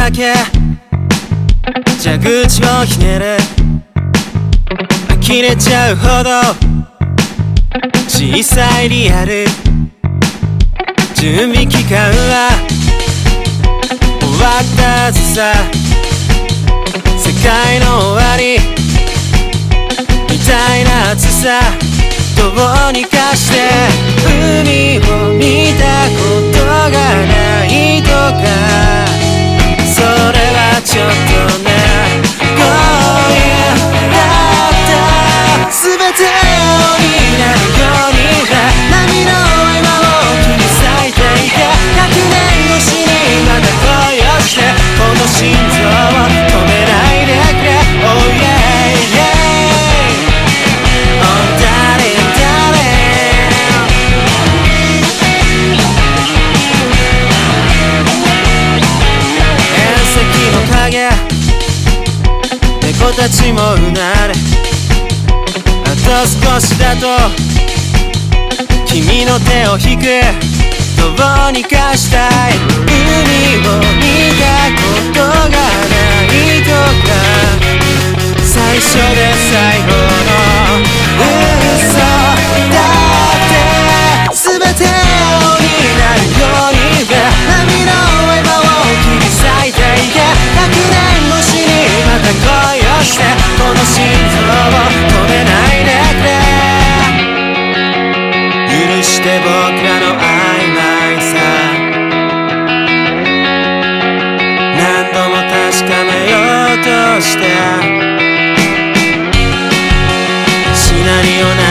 だけ蛇口をひねる呆れちゃうほど小さいリアル準備期間は終わったはずさ世界の終わりみたいな暑さどうにかして海を見たことがないとかそれはちょっとね Oh yeah だった全て青になるように波の合間を切り裂いていて100年越しにまた恋をしてこの心臓を止めないでくれ Oh yeah yeah Oh darling darling 縁石の影猫たちもうなれあと少しだと君の手を引くどうにかしたい海を見たことがないとか最初で最後の嘘だって全て青になるように波の合間を切り裂いていけ100年越しにまた恋をしてこの心臓を止めないでくれ許して僕らの曖昧さ何度も確かめようとしてシナリオな